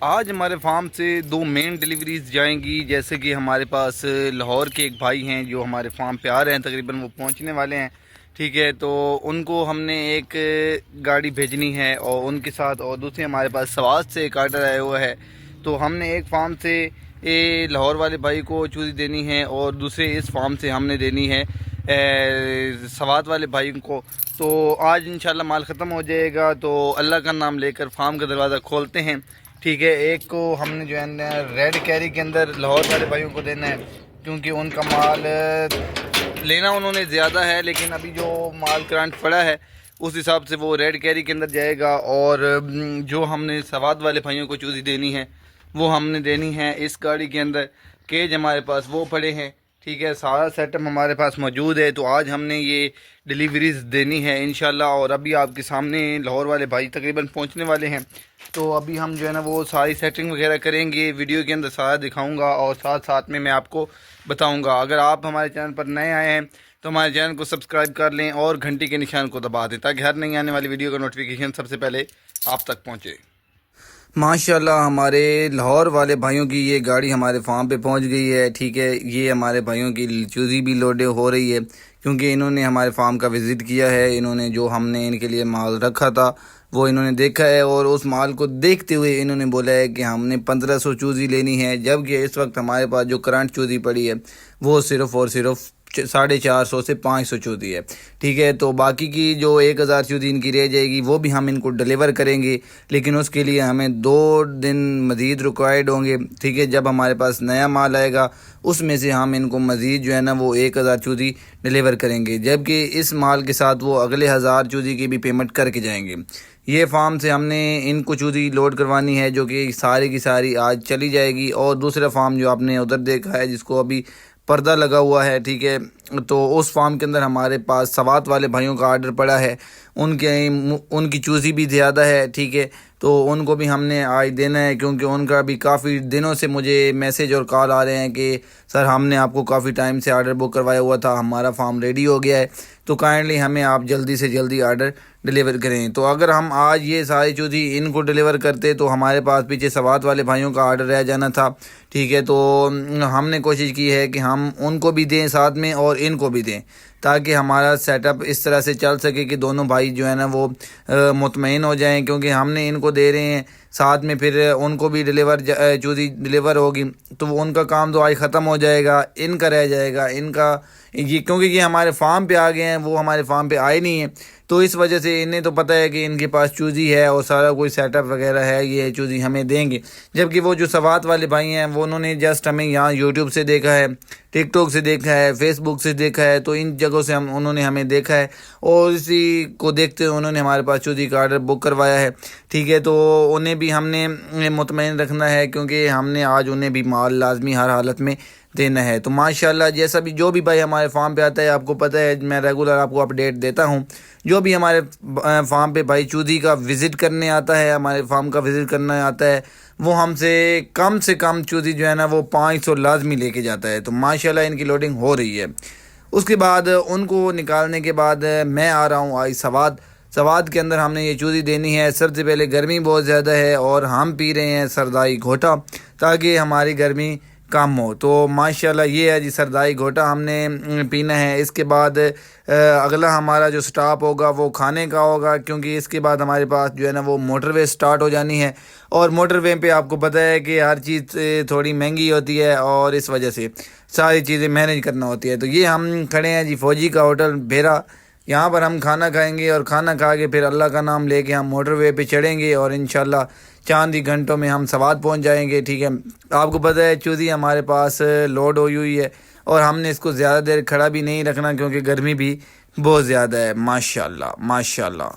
آج ہمارے فارم سے 2 مین ڈیلیوریز جائیں گی. جیسے کہ ہمارے پاس لاہور کے ایک بھائی ہیں جو ہمارے فارم پہ آ رہے ہیں, تقریباً وہ پہنچنے والے ہیں. ٹھیک ہے, تو ان کو ہم نے ایک گاڑی بھیجنی ہے اور ان کے ساتھ, اور دوسرے ہمارے پاس سوات سے ایک آرڈر آیا ہوا ہے. تو ہم نے ایک فارم سے لاہور والے بھائی کو چوزی دینی ہے اور دوسرے اس فارم سے ہم نے دینی ہے سوات والے بھائی کو. تو آج انشاءاللہ مال ختم ہو جائے گا, تو اللہ کا نام لے کر فارم کا دروازہ کھولتے ہیں. ٹھیک ہے, ایک کو ہم نے جو ہے ریڈ کیری کے اندر لاہور والے بھائیوں کو دینا ہے, کیونکہ ان کا مال لینا انہوں نے زیادہ ہے, لیکن ابھی جو مال کرانٹ پڑا ہے اس حساب سے وہ ریڈ کیری کے اندر جائے گا. اور جو ہم نے سوات والے بھائیوں کو چوزی دینی ہے وہ ہم نے دینی ہے اس گاڑی کے اندر. کیج ہمارے پاس وہ پڑے ہیں. ٹھیک ہے, سارا سیٹ اپ ہمارے پاس موجود ہے. تو آج ہم نے یہ ڈیلیوریز دینی ہے انشاءاللہ. اور ابھی آپ کے سامنے لاہور والے بھائی تقریباً پہنچنے والے ہیں. تو ابھی ہم جو ہے نا وہ ساری سیٹنگ وغیرہ کریں گے, ویڈیو کے اندر سارا دکھاؤں گا اور ساتھ ساتھ میں آپ کو بتاؤں گا. اگر آپ ہمارے چینل پر نئے آئے ہیں تو ہمارے چینل کو سبسکرائب کر لیں اور گھنٹی کے نشان کو دبا دیں, تاکہ ہر نئی آنے والی ویڈیو کا نوٹیفیکیشن سب سے پہلے آپ تک پہنچے. ماشاءاللہ ہمارے لاہور والے بھائیوں کی یہ گاڑی ہمارے فارم پہ پہنچ گئی ہے. ٹھیک ہے, یہ ہمارے بھائیوں کی چوزی بھی لوڈ ہو رہی ہے, کیونکہ انہوں نے ہمارے فارم کا وزٹ کیا ہے. انہوں نے جو ہم نے ان کے لیے مال رکھا تھا وہ انہوں نے دیکھا ہے, اور اس مال کو دیکھتے ہوئے انہوں نے بولا ہے کہ ہم نے 1500 چوزی لینی ہے, جبکہ اس وقت ہمارے پاس جو کرنٹ چوزی پڑی ہے وہ صرف اور صرف 450 سے 500 چوزی ہے. ٹھیک ہے, تو باقی کی جو 1000 چوزی ان کی رہ جائے گی وہ بھی ہم ان کو ڈیلیور کریں گے, لیکن اس کے لیے ہمیں 2 دن مزید ریکوائرڈ ہوں گے. ٹھیک ہے, جب ہمارے پاس نیا مال آئے گا اس میں سے ہم ان کو مزید جو ہے نا وہ 1000 چوزی ڈیلیور کریں گے, جبکہ اس مال کے ساتھ وہ اگلے 1000 چوزی کی بھی پیمنٹ کر کے جائیں گے. یہ فارم سے ہم نے ان کو چوزی لوڈ کروانی ہے, جو کہ ساری کی ساری آج چلی جائے گی. اور دوسرا فارم جو آپ نے ادھر دیکھا ہے جس کو ابھی پردہ لگا ہوا ہے, ٹھیک ہے, تو اس فارم کے اندر ہمارے پاس سوات والے بھائیوں کا آرڈر پڑا ہے. ان کی چوزی بھی زیادہ ہے. ٹھیک ہے, تو ان کو بھی ہم نے آج دینا ہے, کیونکہ ان کا بھی کافی دنوں سے مجھے میسیج اور کال آ رہے ہیں کہ سر ہم نے آپ کو کافی ٹائم سے آرڈر بک کروایا ہوا تھا, ہمارا فارم ریڈی ہو گیا ہے, تو کائنڈلی ہمیں آپ جلدی سے جلدی آرڈر ڈیلیور کریں. تو اگر ہم آج یہ ساری چوزی ان کو ڈیلیور کرتے تو ہمارے پاس پیچھے سوات والے بھائیوں کا آرڈر رہ جانا تھا. ٹھیک ہے, تو ہم نے کوشش کی ہے کہ ہم ان کو بھی دیں ساتھ میں اور ان کو بھی دیں, تاکہ ہمارا سیٹ اپ اس طرح سے چل سکے کہ دونوں بھائی جو ہے نا وہ مطمئن ہو جائیں. کیونکہ ہم نے ان کو دے رہے ہیں ساتھ میں, پھر ان کو بھی چوزی ڈیلیور ہوگی تو وہ ان کا کام تو آج ختم ہو جائے گا, ان کا رہ جائے گا. ان کا یہ کیونکہ یہ ہمارے فارم پہ آ گئے ہیں, وہ ہمارے فارم پہ آئے نہیں ہیں, تو اس وجہ سے انہیں تو پتہ ہے کہ ان کے پاس چوزی ہے اور سارا کوئی سیٹ اپ وغیرہ ہے, یہ چوزی ہمیں دیں گے. جبکہ وہ جو سوات والے بھائی ہیں وہ انہوں نے جسٹ ہمیں یہاں یوٹیوب سے دیکھا ہے, ٹک ٹاک سے دیکھا ہے, فیس بک سے دیکھا ہے, تو ان جگہوں سے انہوں نے ہمیں دیکھا ہے اور اسی کو دیکھتے ہوئے انہوں نے ہمارے پاس چوزی کا آرڈر بک کروایا ہے. ٹھیک ہے, تو انہیں بھی ہم نے مطمئن رکھنا ہے, کیونکہ ہم نے آج انہیں بھی مال لازمی ہر حالت میں دینا ہے. تو ماشاءاللہ جیسا بھی جو بھی بھائی ہمارے فارم پہ آتا ہے, آپ کو پتہ ہے میں ریگولر آپ کو اپڈیٹ دیتا ہوں, جو بھی ہمارے فارم پہ بھائی چوزی کا وزٹ کرنے آتا ہے, ہمارے فارم کا وزٹ کرنا آتا ہے, وہ ہم سے کم چوزی جو ہے نا وہ 500 لازمی لے کے جاتا ہے. تو ماشاءاللہ ان کی لوڈنگ ہو رہی ہے. اس کے بعد ان کو نکالنے کے بعد میں آ رہا ہوں آج سوات کے اندر ہم نے یہ چوزی دینی ہے. سب سے پہلے گرمی بہت زیادہ ہے اور ہم پی رہے ہیں سردائی گھوٹا, تاکہ ہماری گرمی کم ہو. تو ماشاءاللہ یہ ہے جی سردائی گھوٹا ہم نے پینا ہے. اس کے بعد اگلا ہمارا جو سٹاپ ہوگا وہ کھانے کا ہوگا, کیونکہ اس کے بعد ہمارے پاس جو ہے نا وہ موٹر وے سٹارٹ ہو جانی ہے, اور موٹر وے پہ آپ کو پتہ ہے کہ ہر چیز تھوڑی مہنگی ہوتی ہے اور اس وجہ سے ساری چیزیں مینیج کرنا ہوتی ہے. تو یہ ہم کھڑے ہیں جی فوجی کا ہوٹل بھیرا, یہاں پر ہم کھانا کھائیں گے اور کھانا کھا کے پھر اللہ کا نام لے کے ہم موٹر وے پہ چڑھیں گے اور انشاءاللہ چاند ہی گھنٹوں میں ہم سوات پہنچ جائیں گے. ٹھیک ہے, آپ کو پتہ ہے چوزی ہمارے پاس لوڈ ہوئی ہے اور ہم نے اس کو زیادہ دیر کھڑا بھی نہیں رکھنا, کیونکہ گرمی بھی بہت زیادہ ہے. ماشاءاللہ.